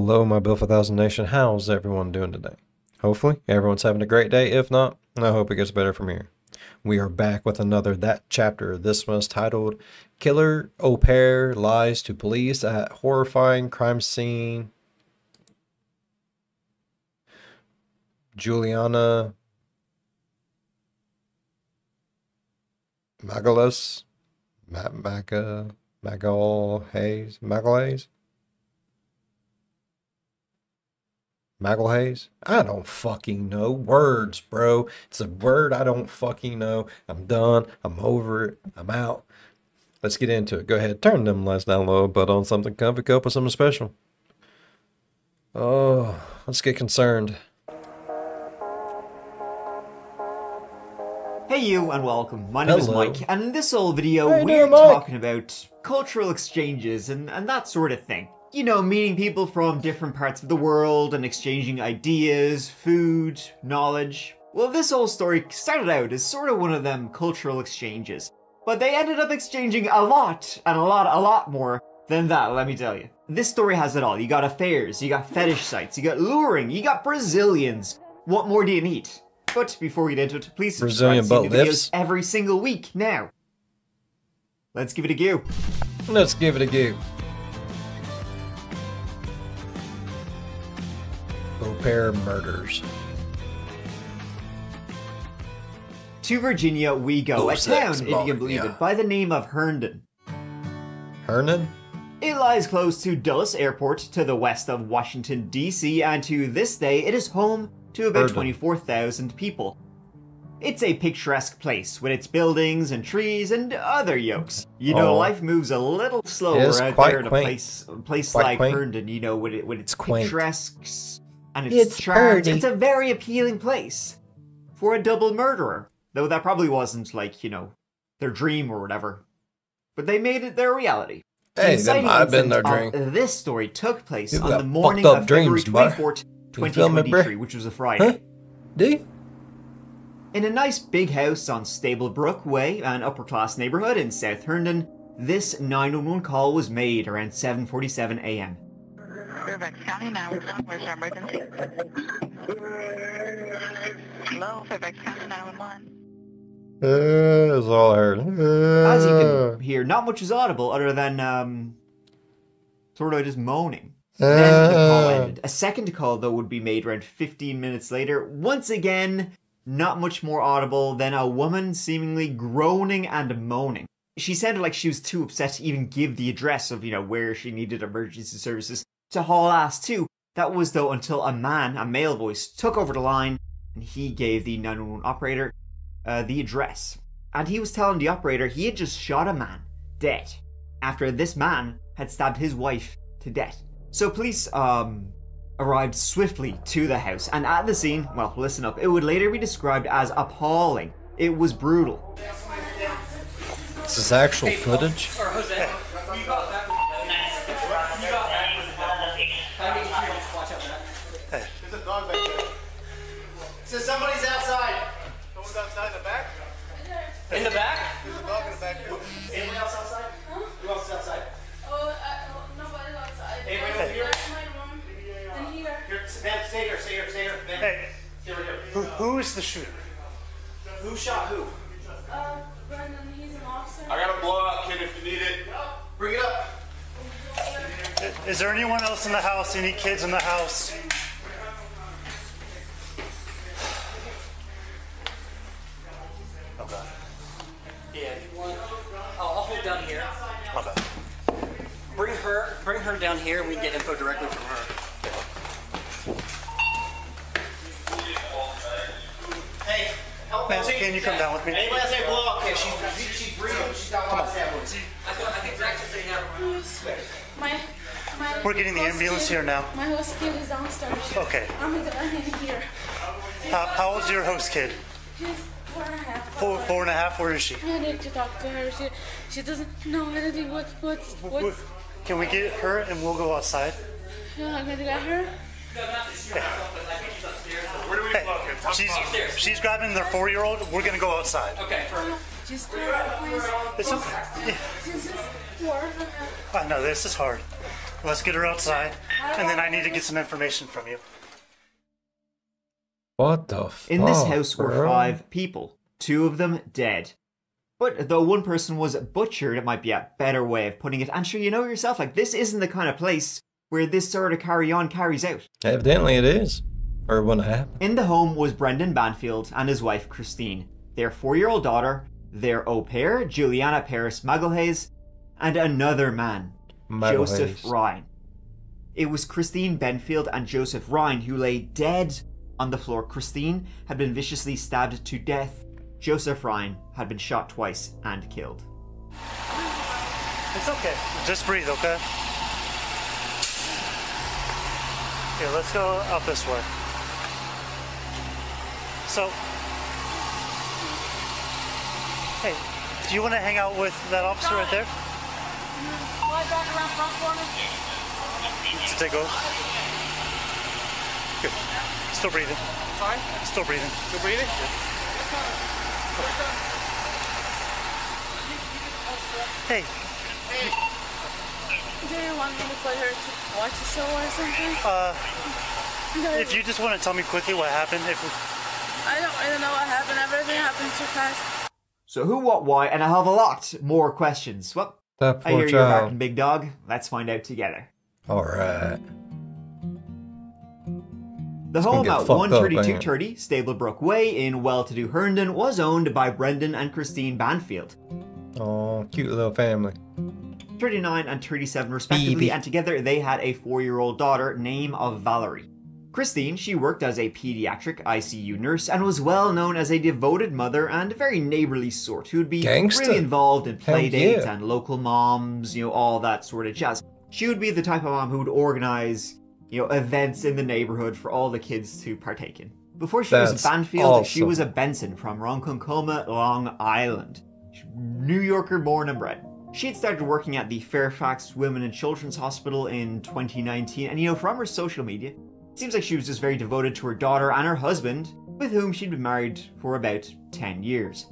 Hello, my Bill 4000 Nation. How's everyone doing today? Hopefully, everyone's having a great day. If not, I hope it gets better from here. We are back with another That Chapter. This one's titled Killer Au Pair Lies to Police at Horrifying Crime Scene. Juliana Magalhaes? Magalhaes? I don't fucking know. Words, bro. It's a word I don't fucking know. I'm done. I'm over it. I'm out. Let's get into it. Go ahead. Turn them lights down low, but on something comfy, cup with something special. Oh, let's get concerned. Hey you, and welcome. My name is Mike, and in this old video, Hey we're there, Mike. talking about cultural exchanges and that sort of thing. You know, meeting people from different parts of the world and exchanging ideas, food, knowledge. Well, this whole story started out as sort of one of them cultural exchanges, but they ended up exchanging a lot, and a lot more than that, let me tell you. This story has it all. You got affairs, you got fetish sites, you got luring, you got Brazilians. What more do you need? But before we get into it, please subscribe to see new videos every single week now. Let's give it a go. Let's give it a go. Au pair murders. To Virginia we go, a town, if you can believe it, by the name of Herndon. Herndon? It lies close to Dulles Airport to the west of Washington, D.C., and to this day it is home to about 24,000 people. It's a picturesque place with its buildings and trees and other yokes. You know, life moves a little slower out there in a place like Herndon, you know, with its picturesque and its charms. It's a very appealing place for a double murderer. Though that probably wasn't, like, you know, their dream or whatever. But they made it their reality. Hey, that might have been their dream. This story took place on the morning of February 24th, 2023, which was a Friday. Huh? Do you? In a nice big house on Stablebrook Way, an upper-class neighborhood in South Herndon, this 911 call was made around 7:47 a.m. Fairfax County 911, where's our emergency? Hello, Fairfax County 911. That's all I heard. As you can hear, not much is audible other than, sort of just moaning. Then the call ended. A second call, though, would be made around 15 minutes later. Once again, not much more audible than a woman seemingly groaning and moaning. She sounded like she was too upset to even give the address of, you know, where she needed emergency services to haul ass to. That was, though, until a male voice, took over the line, and he gave the 911 operator the address. And he was telling the operator he had just shot a man dead after this man had stabbed his wife to death. So police arrived swiftly to the house, and at the scene, well, listen up, it would later be described as appalling. It was brutal. This is actual footage? There's a dog back there. So somebody's outside. Someone's outside in the back? In the back? There's a dog in the back. Anyone else outside? Huh? Who else is outside? Nobody's outside. Anybody over here? And here. Stay here. Ben. Hey, Stay right here. who is the shooter? Who shot who? Brendan, he's an officer. I got a blowout kit if you need it. Bring it up. Is there anyone else in the house? Any kids in the house? Okay. Yeah, if you want, I'll hold down here. Okay. Bring her down here and we can get info directly from her. Hey, help me. Can you come down with me? Anybody else have a blowout kit? She's breathing. She's got a lot of stab. I think Zach just say My We're getting the ambulance here now. My host kid is downstairs. Okay. I'm in here. How old's your host kid? She's 4.5. Four and a half? Where is she? I need to talk to her. She doesn't know anything. What's Can we get her and we'll go outside? Yeah, I'm gonna get her. Where do we look? She's grabbing their 4-year-old. We're gonna go outside. Okay. She's 4, please. It's okay. Yeah. She's just 4.5. I know this is hard. Let's get her outside, and then I need to get some information from you. What the fuck? In this house were bro? 5 people, 2 of them dead. But though one person was butchered, it might be a better way of putting it. And sure, you know yourself, like, this isn't the kind of place where this sort of carries out. Evidently it is. Or it wouldn't happen. In the home was Brendan Banfield and his wife Christine, their 4-year-old daughter, their au pair, Juliana Peres Magalhaes, and another man, Jospeh Ryan. It was Christine Banfield and Jospeh Ryan who lay dead on the floor. Christine had been viciously stabbed to death. Jospeh Ryan had been shot twice and killed. It's okay. Just breathe, okay? Here, let's go out this way. So, hey, do you want to hang out with that officer right there? Fly back around front corner. To take over? Good. Still breathing. Sorry? Still breathing. Still breathing? Hey, Do you want me to put her to watch a show or something? if you just want to tell me quickly what happened, I don't really know what happened. Everything happened too fast. So who, what, why, and I have a lot more questions. Well, That I poor hear you're child. barking, big dog. Let's find out together. Alright. The gonna home get at fucked up, ain't 13230 Stablebrook Way in well-to-do Herndon was owned by Brendan and Christine Banfield, Oh, cute little family. 39 and 37 respectively, Baby. and together they had a 4-year-old daughter named Valerie. Christine, she worked as a pediatric ICU nurse and was well known as a devoted mother and a very neighborly sort who'd be Gangsta. really involved in play Hell dates yeah. and local moms, all that sort of jazz. She would be the type of mom who would organize, events in the neighborhood for all the kids to partake in. Before she was That's a Banfield, she awesome. was a Benson from Ronkonkoma, Long Island. New Yorker born and bred. She had started working at the Fairfax Women and Children's Hospital in 2019, and from her social media, it seems like she was just very devoted to her daughter and her husband, with whom she'd been married for about 10 years.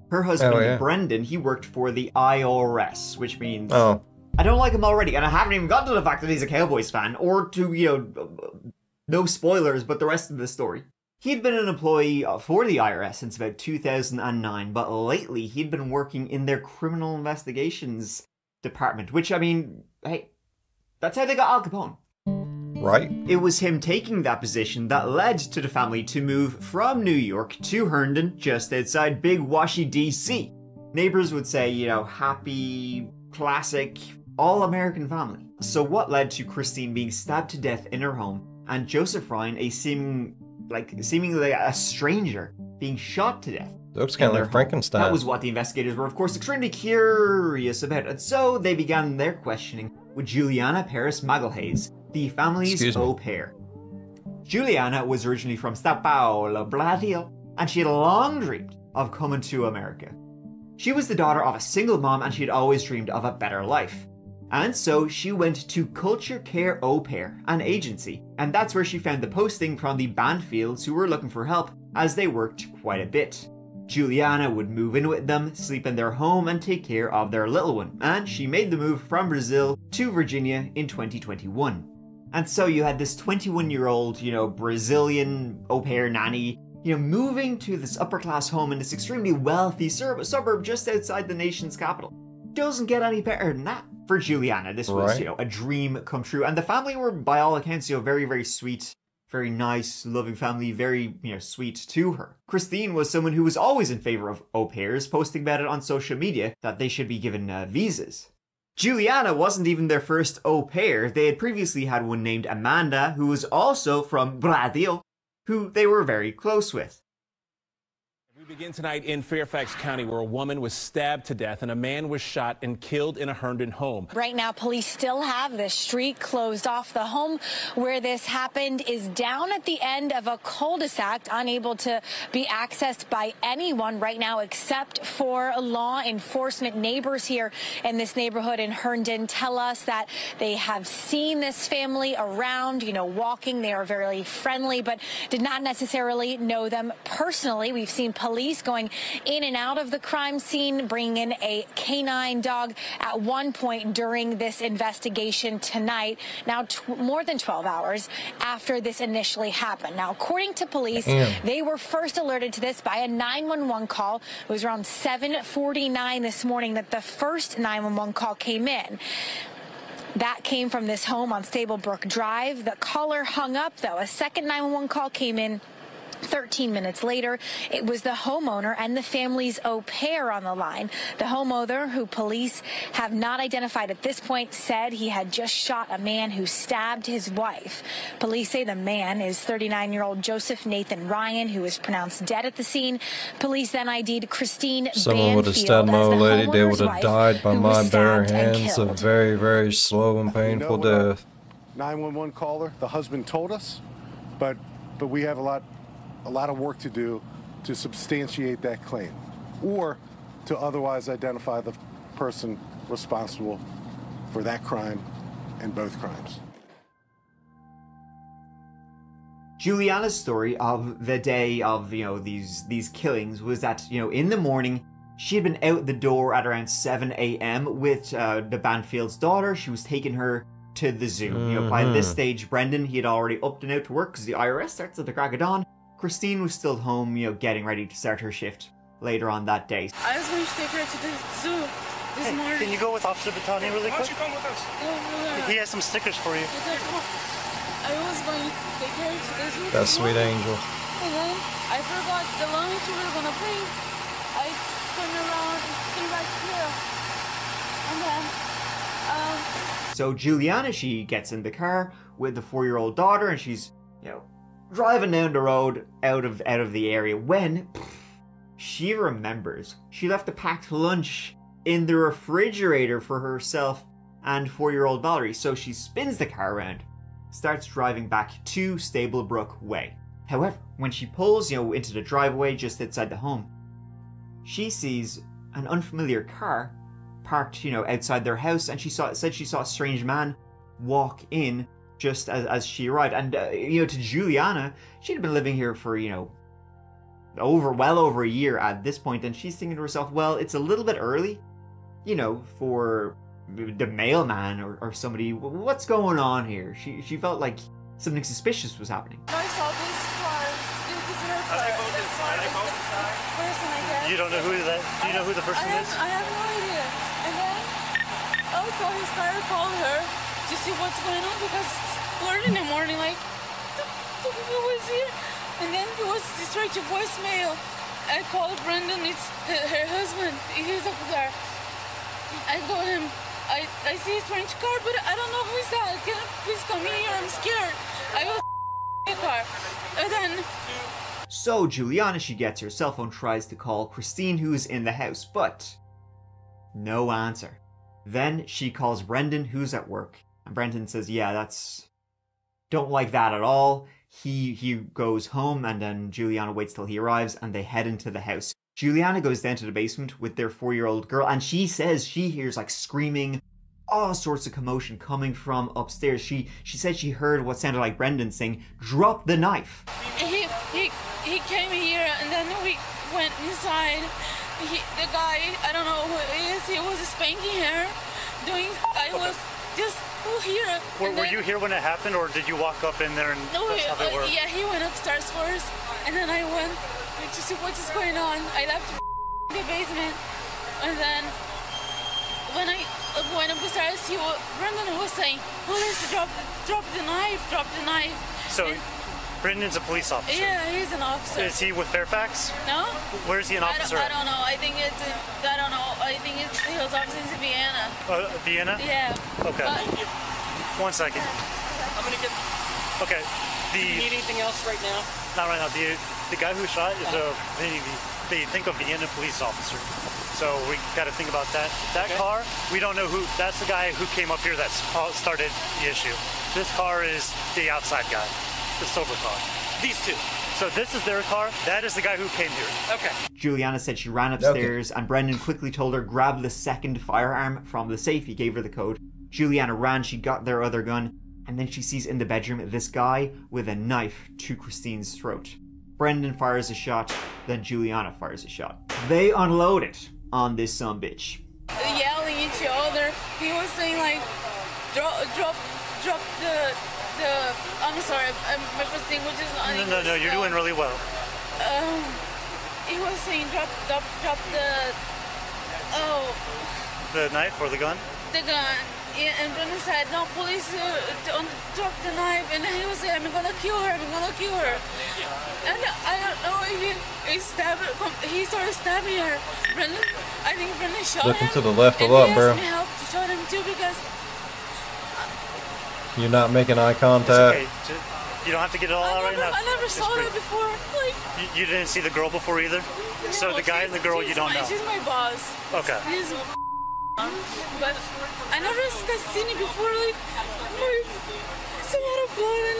Her husband, Oh, yeah. Brendan, he worked for the IRS, which means Oh, I don't like him already, and I haven't even gotten to the fact that he's a Cowboys fan, or to, no spoilers, but the rest of the story. He'd been an employee for the IRS since about 2009, but lately he'd been working in their criminal investigations department, which, hey, that's how they got Al Capone. right? It was him taking that position that led to the family to move from New York to Herndon, just outside Big Washy, D.C. Neighbors would say, happy, classic, all-American family. So what led to Christine being stabbed to death in her home, and Jospeh Ryan, a seemingly a stranger, being shot to death? Looks kind of their like home. Frankenstein. That was what the investigators were, of course, extremely curious about, and so they began their questioning with Juliana Peres Magalhaes, the family's Excuse me. au pair. Juliana was originally from Sao Paulo, Brazil, and she had long dreamed of coming to America. She was the daughter of a single mom, and she had always dreamed of a better life. And so she went to Culture Care Au Pair, an agency, and that's where she found the posting from the Banfields who were looking for help, as they worked quite a bit. Juliana would move in with them, sleep in their home, and take care of their little one, and she made the move from Brazil to Virginia in 2021. And so you had this 21-year-old, Brazilian au pair nanny, moving to this upper-class home in this extremely wealthy suburb just outside the nation's capital. Doesn't get any better than that. For Juliana, this was, Right. a dream come true. And the family were, by all accounts, very, very sweet, very nice, loving family, very, sweet to her. Christine was someone who was always in favor of au pairs, posting about it on social media, that they should be given visas. Juliana wasn't even their first au pair. They had previously had one named Amanda, who was also from Brazil, who they were very close with. We begin tonight in Fairfax County, where a woman was stabbed to death and a man was shot and killed in a Herndon home. Right now, police still have the street closed off. The home where this happened is down at the end of a cul-de-sac, unable to be accessed by anyone right now except for law enforcement. Neighbors here in this neighborhood in Herndon tell us that they have seen this family around, walking. They are very friendly, but did not necessarily know them personally. We've seen police police going in and out of the crime scene, bringing in a canine dog at one point during this investigation tonight, now more than 12 hours after this initially happened. Now, according to police, they were first alerted to this by a 911 call. It was around 7:49 this morning that the first 911 call came in. That came from this home on Stablebrook Drive. The caller hung up, though. A second 911 call came in 13 minutes later. It was the homeowner and the family's au pair on the line. The homeowner, who police have not identified at this point, said he had just shot a man who stabbed his wife. Police say the man is 39-year-old Jospeh Nathan Ryan, who was pronounced dead at the scene. Police then ID'd Christine Banfield. Someone would have stabbed my old lady. They would have died by my bare hands. A very, very slow and painful death. 911 caller, the husband told us, but we have a lot of work to do to substantiate that claim or to otherwise identify the person responsible for that crime and both crimes. Juliana's story of the day of, these killings was that, in the morning, she had been out the door at around 7 a.m. with the Banfield's daughter. She was taking her to the zoo. By this stage, Brendan, he had already upped and out to work because the IRS starts at the crack of dawn. Christine was still home, getting ready to start her shift later on that day. I was going to take her to the zoo this morning. Can you go with Officer Battani really quick? Why don't you come with us? No. He has some stickers for you. I was going to take her to the zoo. That sweet angel. And then I forgot the lunch we were going to bring. I turned around and came back here. And then, So Juliana, she gets in the car with the 4-year-old daughter, and she's, driving down the road out of the area when she remembers she left a packed lunch in the refrigerator for herself and 4-year-old Valerie. So she spins the car around, starts driving back to Stablebrook Way. However, when she pulls, into the driveway just outside the home, she sees an unfamiliar car parked, outside their house, and she said she saw a strange man walk in just as she arrived. And, to Juliana, she'd been living here for, well over a year at this point, and she's thinking to herself, well, it's a little bit early, for the mailman or somebody. What's going on here? She felt like something suspicious was happening. I saw this car. This is her car. Person, I guess. You don't know who that? Do you know who the person is? I have no idea. And then I saw his car, called her to see what's going on because it's early in the morning, like, who was here? And then it was straight to voicemail. I called Brendan, it's her husband, he's up there. I told him, I see a strange car, but I don't know who is that. Can you please come here? I'm scared. I was in the car. And then... So Juliana, she gets her cell phone, tries to call Christine, who's in the house, but no answer. Then she calls Brendan, who's at work. And Brendan says, yeah, don't like that at all. He goes home, and then Juliana waits till he arrives, and they head into the house. Juliana goes down to the basement with their 4-year-old girl, and she says she hears like screaming, all sorts of commotion coming from upstairs. She said she heard what sounded like Brendan saying, "Drop the knife." He came here, and then we went inside. The guy, I don't know who it is, he was spanking her. I was just here. Were you here when it happened, or did you walk up in there and that's how they were? Yeah, he went upstairs first, and then I went to see what is going on. I left the basement, and then when I went upstairs, Brendan was saying, "Police, drop the knife." So, Brendan's a police officer. Yeah, he's an officer. Is he with Fairfax? No. Where's he an officer? I don't know. I think it's he was officer in Vienna. Vienna? Yeah. Okay. 1 second. I'm gonna get. Okay. Do you need anything else right now? Not right now. The guy who shot is they think a Vienna police officer. So we got to think about that. That car, we don't know who. That's the guy who came up here that started the issue. This car is the outside guy. The silver car. These two. So this is their car. That is the guy who came here. Okay. Juliana said she ran upstairs, and Brendan quickly told her, grab the second firearm from the safe. He gave her the code. Juliana ran, she got their other gun, and then she sees in the bedroom this guy with a knife to Christine's throat. Brendan fires a shot, then Juliana fires a shot. They unload it on this sumbitch. Yelling at each other. He was saying like, drop the. I'm sorry, my first English is not English. No, you're doing really well. He was saying drop the knife or the gun? the gun. Yeah, and Brendan said, no, police, don't drop the knife. And he was saying, I'm gonna kill her, I'm gonna kill her. And I don't know, he started stabbing her. I think Brendan shot him. Looking to the left a lot, bro. And he asked me help to shot him too because... You're not making eye contact. It's okay. You don't have to get it all out right now. I never saw her before. Like, you didn't see the girl before either? No, so the guy and the girl you don't know? She's my boss. Okay. But I never seen it before. Like, it's a lot of blood.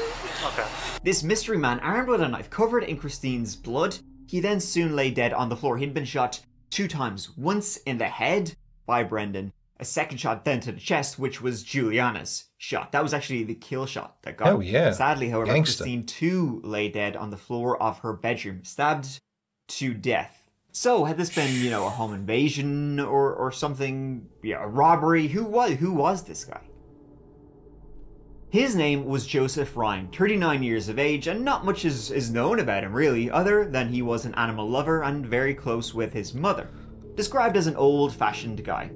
Okay. This mystery man, armed with a knife, covered in Christine's blood, he then soon lay dead on the floor. He'd been shot 2 times. Once in the head by Brendan, a second shot then to the chest, which was Juliana's shot. That was actually the kill shot that got him. Oh, yeah. Sadly, however, Gangsta. Christine too lay dead on the floor of her bedroom, stabbed to death. So, had this been, you know, a home invasion or something, yeah, a robbery? Who was this guy? His name was Jospeh Ryan, 39 years of age, and not much is known about him, really, other than he was an animal lover and very close with his mother. Described as an old-fashioned guy.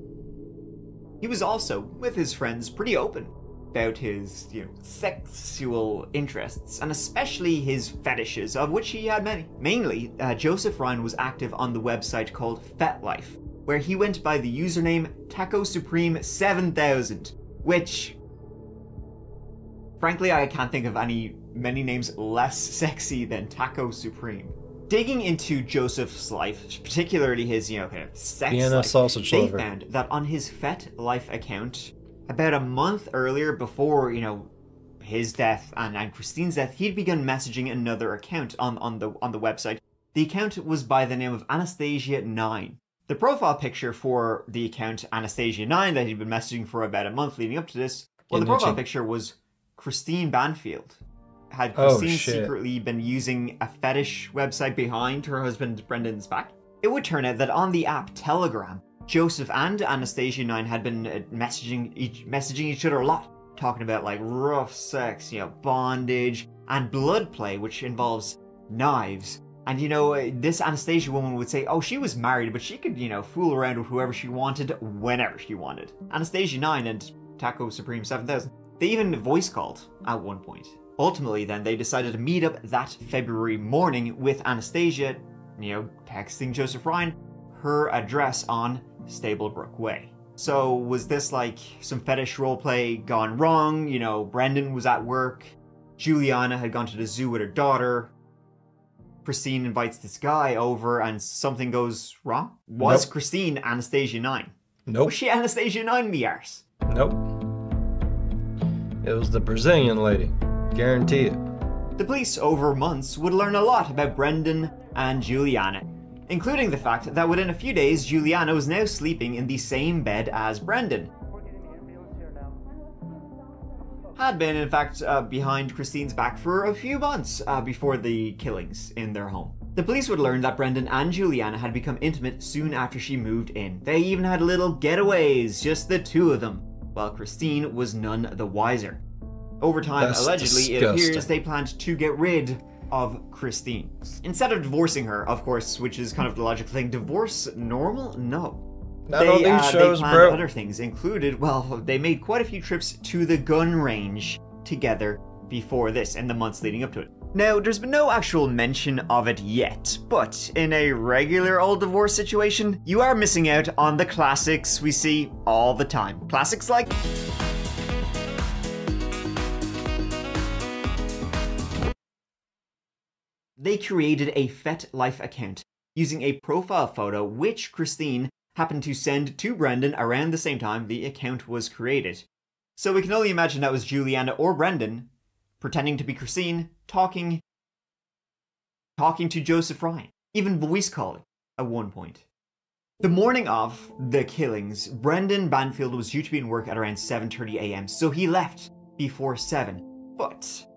He was also, with his friends, pretty open about his, you know, sexual interests, and especially his fetishes, of which he had many. Mainly, Jospeh Ryan was active on the website called FetLife, where he went by the username TacoSupreme7000, which, frankly, I can't think of many names less sexy than Taco Supreme. Digging into Joseph's life, particularly his, you know, kind of sex life, they found that on his FetLife account, about a month earlier, before, you know, his death and Christine's death, he'd begun messaging another account on the website. The account was by the name of Anastasia9. The profile picture for the account Anastasia9 that he'd been messaging for about a month leading up to this, well, the profile picture was Christine Banfield. Had Christine secretly been using a fetish website behind her husband Brendan's back? It would turn out that on the app Telegram, Joseph and Anastasia9 had been messaging each other a lot, talking about like rough sex, you know, bondage, and blood play, which involves knives. And you know, this Anastasia woman would say, oh, she was married, but she could, you know, fool around with whoever she wanted, whenever she wanted. Anastasia9 and Taco Supreme 7000, they even voice called at one point. Ultimately, then, they decided to meet up that February morning with Anastasia, you know, texting Jospeh Ryan her address on Stablebrook Way. So, was this like some fetish roleplay gone wrong? You know, Brendan was at work, Juliana had gone to the zoo with her daughter, Christine invites this guy over and something goes wrong? Was Christine Anastasia9? Nope. Was she Anastasia9, me arse? Nope. It was the Brazilian lady. Guarantee it. The police, over months, would learn a lot about Brendan and Juliana, including the fact that within a few days, Juliana was now sleeping in the same bed as Brendan. Had been, in fact, behind Christine's back for a few months before the killings in their home. The police would learn that Brendan and Juliana had become intimate soon after she moved in. They even had little getaways, just the two of them, while Christine was none the wiser. Over time, allegedly, it appears they planned to get rid of Christine. Instead of divorcing her, of course, which is kind of the logical thing, divorce normal? No. Not on these shows, they planned bro. Other things included, well, they made quite a few trips to the gun range together before this, and the months leading up to it. Now, there's been no actual mention of it yet, but in a regular old divorce situation, you are missing out on the classics we see all the time. Classics like... They created a FetLife account using a profile photo which Christine happened to send to Brendan around the same time the account was created. So we can only imagine that was Juliana or Brendan pretending to be Christine, talking to Jospeh Ryan, even voice calling at one point. The morning of the killings, Brendan Banfield was due to be in work at around 7:30 AM, so he left before 7, but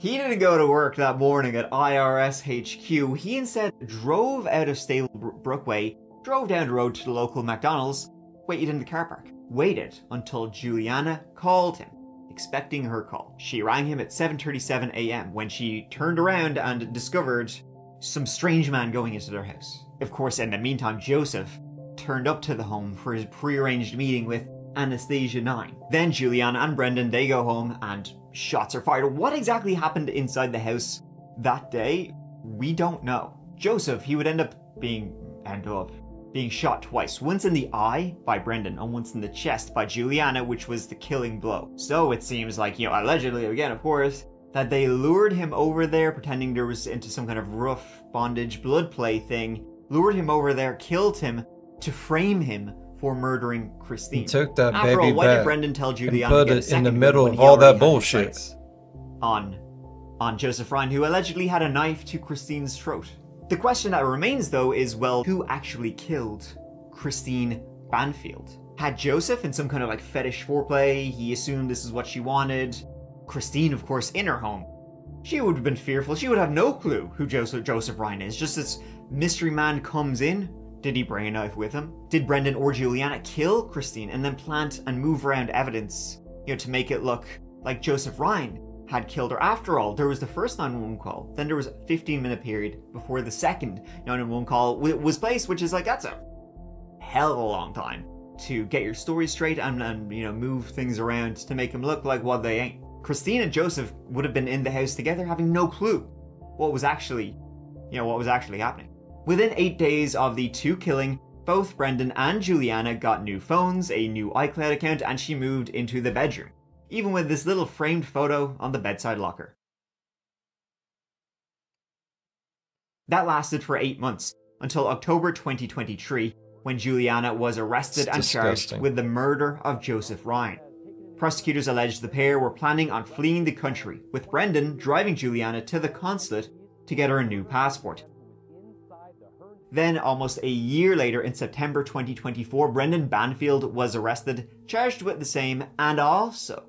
He didn't go to work that morning at IRS HQ. He instead drove out of Stablebrook Way, drove down the road to the local McDonald's, waited in the car park. Waited until Juliana called him, expecting her call. She rang him at 7:37 a.m. when she turned around and discovered some strange man going into their house. Of course, in the meantime, Joseph turned up to the home for his prearranged meeting with Anastasia 9. Then Juliana and Brendan, they go home and shots are fired. What exactly happened inside the house that day, we don't know. Joseph, he would end up being shot twice. Once in the eye by Brendan and once in the chest by Juliana, which was the killing blow. So it seems like, allegedly, again, of course, that they lured him over there, pretending there was into some kind of rough bondage blood play thing, lured him over there, killed him to frame him for murdering Christine. He took that After baby all, why back did Brendan tell Juliana and put to get a it in the second middle gun of when he all that already had his bullshit? sights on Jospeh Ryan, who allegedly had a knife to Christine's throat? The question that remains, though, is, well, who actually killed Christine Banfield? Had Joseph, in some kind of fetish foreplay, he assumed this is what she wanted. Christine, of course, in her home, she would have been fearful. She would have no clue who Jospeh Ryan is. Just this mystery man comes in. Did he bring a knife with him? Did Brendan or Juliana kill Christine and then plant and move around evidence, to make it look like Jospeh Ryan had killed her? After all, there was the first 911 call, then there was a 15-minute period before the second 911 call was placed, which is that's a hell of a long time to get your story straight and move things around to make them look like what they ain't. Christine and Joseph would have been in the house together having no clue what was actually happening. Within 8 days of the two killing, both Brendan and Juliana got new phones, a new iCloud account, and she moved into the bedroom, even with this little framed photo on the bedside locker. That lasted for 8 months, until October 2023, when Juliana was arrested and charged with the murder of Jospeh Ryan. Prosecutors alleged the pair were planning on fleeing the country, with Brendan driving Juliana to the consulate to get her a new passport. Then, almost a year later, in September 2024, Brendan Banfield was arrested, charged with the same, and also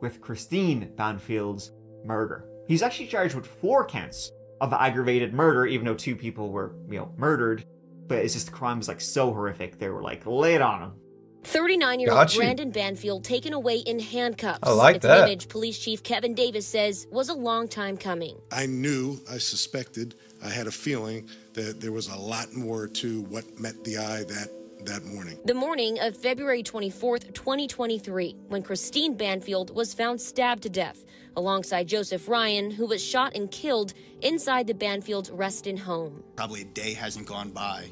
with Christine Banfield's murder. He's actually charged with 4 counts of aggravated murder, even though 2 people were, murdered. But it's just the crime was so horrific, they were lay it on him. 39-year-old Brendan Banfield taken away in handcuffs. I like it's that. An image Police Chief Kevin Davis says was a long time coming. I suspected, I had a feeling that there was a lot more to what met the eye that morning. The morning of February 24th, 2023, when Christine Banfield was found stabbed to death, alongside Jospeh Ryan, who was shot and killed inside the Banfields' Reston home. Probably a day hasn't gone by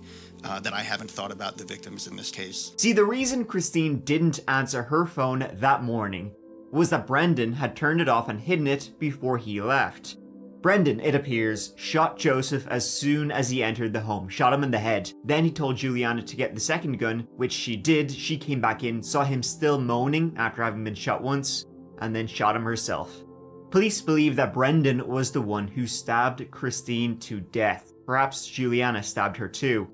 that I haven't thought about the victims in this case. See, the reason Christine didn't answer her phone that morning was that Brendan had turned it off and hidden it before he left. Brendan, it appears, shot Joseph as soon as he entered the home, shot him in the head. Then he told Juliana to get the second gun, which she did. She came back in, saw him still moaning after having been shot once, and then shot him herself. Police believe that Brendan was the one who stabbed Christine to death. Perhaps Juliana stabbed her too.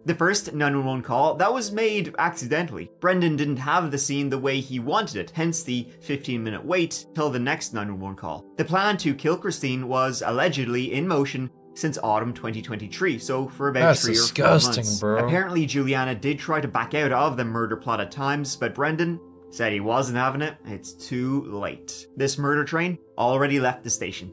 The first 911 call, that was made accidentally. Brendan didn't have the scene the way he wanted it, hence the 15-minute wait till the next 911 call. The plan to kill Christine was allegedly in motion since autumn 2023, so for about 3 or 4 months. Bro. Apparently Juliana did try to back out of the murder plot at times, but Brendan said he wasn't having it. It's too late. This murder train already left the station.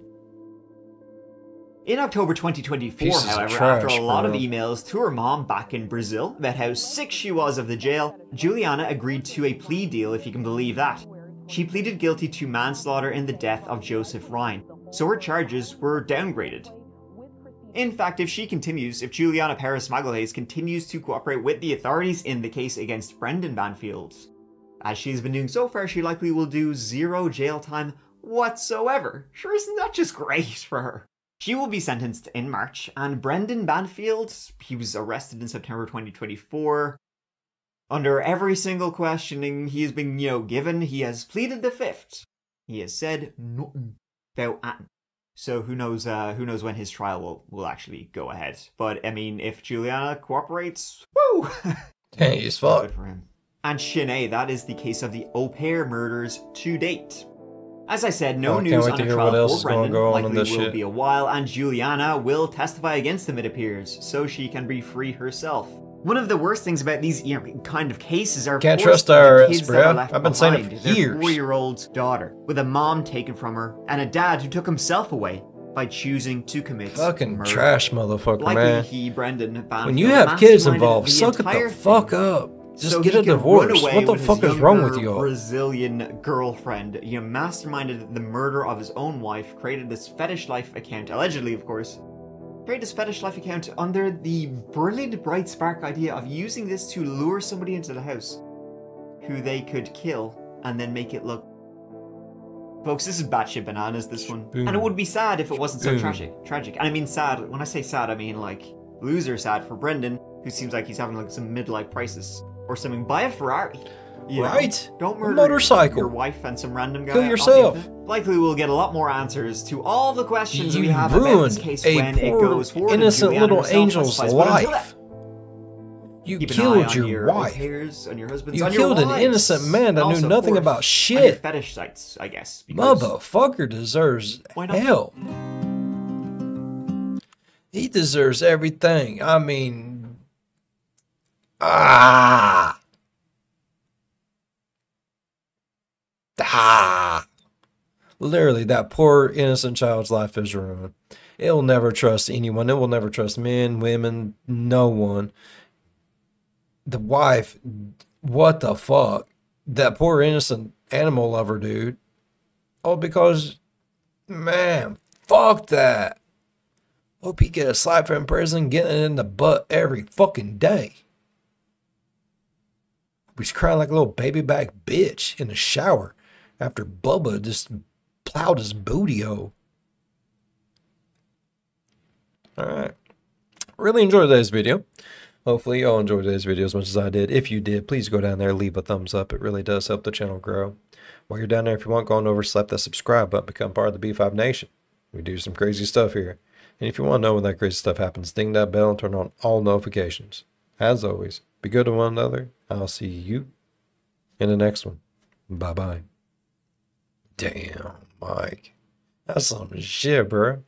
In October 2024, however, after a lot of emails to her mom back in Brazil about how sick she was of the jail, Juliana agreed to a plea deal, if you can believe that. She pleaded guilty to manslaughter in the death of Jospeh Ryan, so her charges were downgraded. In fact, if Juliana Peres Magalhaes continues to cooperate with the authorities in the case against Brendan Banfield, as she's been doing so far, she likely will do 0 jail time whatsoever. Sure, isn't that just great for her? She will be sentenced in March, and Brendan Banfield, he was arrested in September 2024. Under every single questioning he has been, given, he has pleaded the fifth. He has said nothing about anything. So who knows when his trial will actually go ahead. But, I mean, if Juliana cooperates, woo! Hey, he's fought. Good for him. And Sinead, that is the case of the au pair murders to date. As I said, no can't news wait on to a hear trial what else for is gonna Brendan. go on in Likely this will shit. be a while, and Juliana will testify against him, it appears, so she can be free herself. One of the worst things about these kind of cases are, of Can't course, trust the IRS, kids that are bruh. left I've been saying it behind. for Their years. 4-year-old daughter, with a mom taken from her, and a dad who took himself away by choosing to commit Fucking murder. trash motherfucker, Likely man. he, Brendan Banfield, When you have kids masterminded involved, the suck it entire the fuck thing up. Just so get he a could run divorce. away What the with his fuck is wrong with younger y'all? Brazilian girlfriend. He masterminded the murder of his own wife, created this fetish life account, allegedly, of course. Created this fetish life account under the brilliant, bright spark idea of using this to lure somebody into the house who they could kill and then make it look. Folks, this is batshit bananas, this one. Boom. And it would be sad if it wasn't so Boom. tragic. And I mean sad, when I say sad, I mean like loser sad for Brendan, who seems like he's having like some midlife crisis or something. Buy a Ferrari. You know? Right? Don't A murder motorcycle. your wife and some random guy. Kill off the yourself. internet. Likely we'll get a lot more answers to all the questions we You have about this ruined case a when it poor, goes forward. innocent and Juliana little herself angel's testifies. But until life. You keep an eye killed on your your wife. affairs, on your husbands, You on killed your an wives, innocent man that and knew also, of nothing course, about on shit. your fetish sites, I guess. because- Motherfucker deserves Why not? hell. He deserves everything. I mean, ah. Literally, that poor innocent child's life is ruined. It will never trust anyone. It will never trust men, women, no one. The wife, what the fuck? That poor innocent animal lover dude. Oh, because, man, fuck that. Hope he get a slap from prison, getting it in the butt every fucking day. He's crying like a little baby back bitch in the shower after Bubba just plowed his booty hole. Alright. Really enjoyed today's video. Hopefully y'all enjoyed today's video as much as I did. If you did, please go down there, leave a thumbs up. It really does help the channel grow. While you're down there, if you want, go on over, slap that subscribe button, become part of the B5 Nation. We do some crazy stuff here. And if you want to know when that crazy stuff happens, ding that bell and turn on all notifications. As always, be good to one another. I'll see you in the next one. Bye-bye. Damn, Mike. That's some shit, bro.